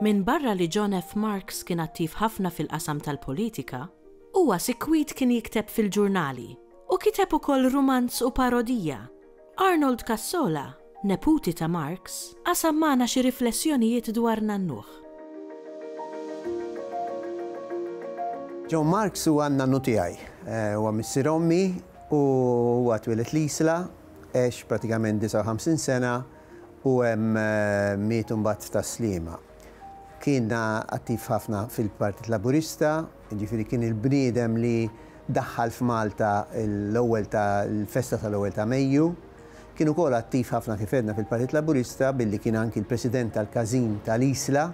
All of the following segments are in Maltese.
Min barra li John F. Marks kien attiv ħafna fil-qasam tal-politika, huwa sikwit kien jikteb fil-ġurnali u kiteb ukoll romanz u parodija. Arnold Cassola, neputi ta' Marks, qasam magħna xi riflessjonijiet dwar Nannuh. John Marks huwa n-nannu tiegħi, huwa missier ommi u huwa twieled l-Isla, għex pratikament 59 sena u hemm miet imbagħad ta' Sliema. Kien attiv ħafna fil-Partit Laburista, ġifieri kien il-bniedem li daħħal f'Malta l-festa tal-ewwel ta' Mejju. Kien ukoll attiv ħafna kif edna fil-Partit Laburista billi kien anki l-President tal-Każin tal-Isla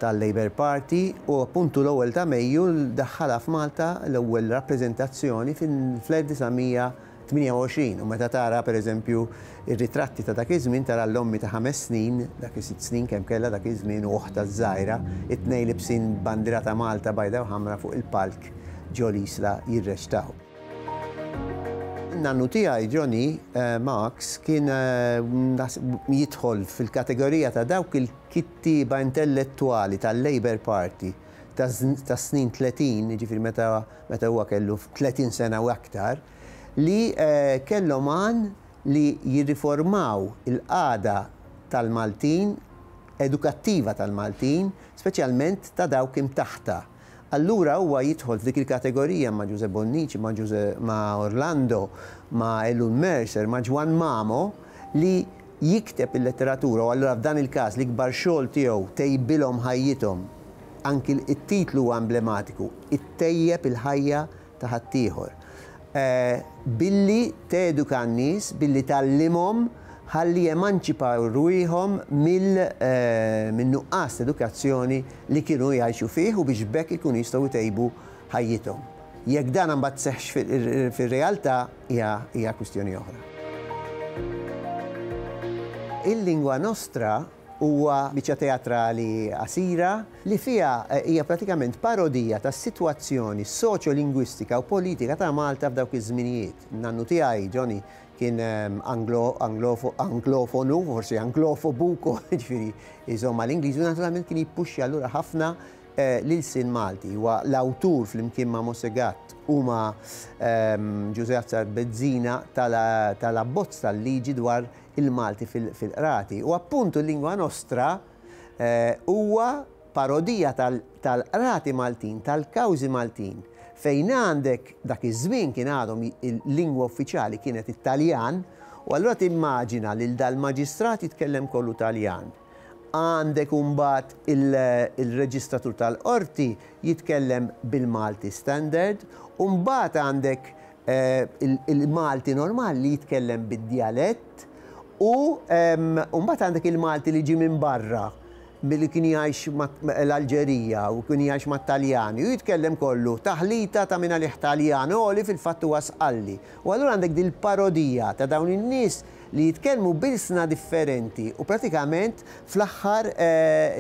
tal-Labour Party u appuntu l-ewwel ta' Mejju daħħalha f'Malta l-ewwel rappreżentazzjoni fl-1928 u meta tara pereżempju ir-ritratti ta' dak iż-żmien tara l-ommi ta' 5 snin, dak 6 snin kemm kellha dak iż-żmien u oħta żgħira, it-tnejn libsin bandiera ta' Malta bajda u ħamra fuq il-palk ġo l-Isla jirreċtaw. Nannu tiegħi Johnny Marks kien jidħol fil-kategorija ta' dawk il-kittieba intellettwali tal-Labour Party ta' snin 30, jiġifieri meta huwa kellu 30 sena u aktar, li kellhom għan li jirriformaw il-qagħda tal-Maltin, edukattiva tal-Maltin, speċjalment ta' dawk imtaħta. Allura huwa jidħol f'dik il-kategorija ma' Giuseppe Bonnici, ma' Orlando, ma' Ellul Mercer, ma' Juan Mamo li jikteb il-letteratura u allura f'dan il-każ li kbar xogħol tiegħu tejbilhom ħajjithom. Anki it-titlu huwa emblematiku, ittejjeb il-ħajja ta' ħaddieħor. Billi teduka n-nies, billi tallimhom ħalli emanċipaw ruħhom mill-nuqqas edukazzjoni li kienu jgħixu fih u biex bekk ikunu jistgħu jtejbu ħajjithom. Jekk dan mbagħad seħħx fir-realtà hija kwistjoni oħra. Il-lingwa nostra huwa biċċa teatrali qasira li fiha hija pratikament parodija tas-sitwazzjoni soċjolingwistika u politika ta' Malta f'dawk iż-żminijiet. Nannu tiegħi Johnny kien anglofonu, forsi anglofobu wkoll, ġifieri iżomma l-Ingliż u naturalment kien jippuxxja allura ħafna lil-sin Malti. Huwa l-awtur flimkien ma' Mossegat u ma' Giuseppe Bezzina tal-abbozz tal-liġi dwar il-Malti fil-qrati. U appuntu l-lingwa nostra huwa parodija tal-qrati Maltin, tal-kawżi Maltin, fejn għandek dak iż-żmien kien għadhom il-lingwa uffiċjali kienet it-Taljan u allura timmaġina lil dal-maġistrat jitkellem kollu Taljan. Għandek mbagħad il-reġistratur tal-qorti jitkellem bil-Malti standard u mbagħad għandek il-Malti normali li jitkellem bid-dialett u mbagħad għandek il-Malti li ġi minn barra billi kien jgħix l-Alġerija u kien jgħix mat-Taljani u jitkellem kollu taħlita ta' min għalih Taljan u li fil-fatt huwa sqalli. U allura għandek dil parodija ta' dawn in-nies li jitkellmu bilsna differenti u pratikament fl-aħħar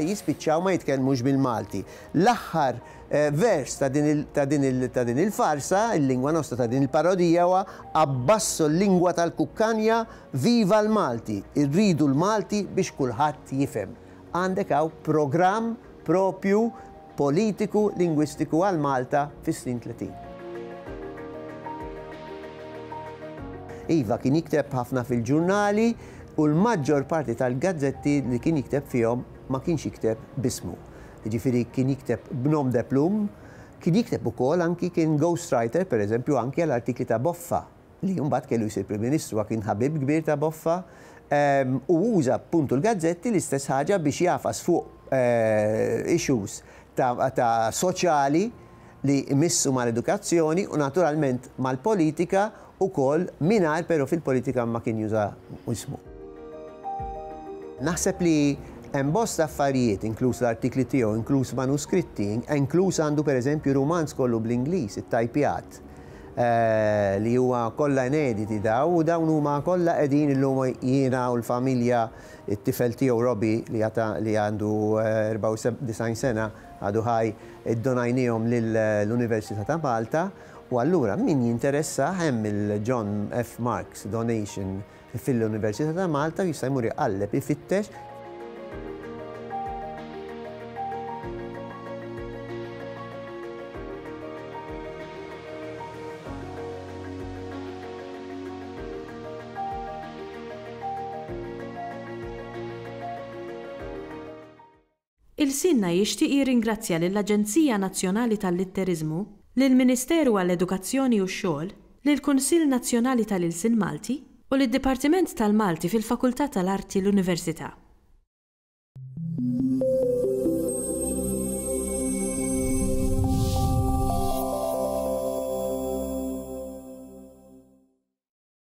jispiċċaw ma jitkellmux bil-Malti. L-aħħar vers ta' din il-farsa, il-lingwa nostra ta' din il-parodija huwa abbasso l-lingwa tal-kukkanja viva l-Malti, irridu l-Malti biex kulħadd jifhem. Għandek hawn programm propju politiku lingwistiku għal Malta fis-snin 30. Iva kien jikteb ħafna fil-ġurnali u l-maġġor parti tal-gazzetti li kien jikteb fihom ma kienx jikteb bismu. Jiġifieri kien jikteb b'nom de plum, kien jikteb ukoll anki kien ghostwriter pereżempju anki għall artikli ta' Boffa li mbagħad kellu jsir Prim Ministru kien ħabib kbir ta' Boffa u uża appuntu l-gazzetti l-istess ħaġa biex jafas fuq issues ta' soċjali li jmissu mal-edukazzjoni u naturalment mal-politika ukoll mingħajr però fil-politika ma kien juża ismu. Naħseb li hemm bosta affarijiet inkluż l-artikli tiegħu, inkluż manuskritti, inkluż għandu pereżempju rumanz kollu bl-Ingliż, it-tajpjat. li huwa kollha inediti u dawn huma kollha qegħdin illum jiena u l-familja it-tifel tiegħu Robi li għandu 94 sena għadu ħaj iddonajnihom lill-Università ta' Malta u allura min jinteressa hemm il-John F. Marks Donation fil-Università ta' Malta jista' jmur iqalleb ifittex. Il-Sinna jixtieq jirringrazzja lill-Aġenzija Nazzjonali tal-Litterizmu, lill-Ministeru għall-Edukazzjoni u x-Xogħol, lill-Kunsill Nazzjonali tal-Ilsien Malti u lid-Dipartiment tal-Malti fil-Fakultà tal-Arti l-Università.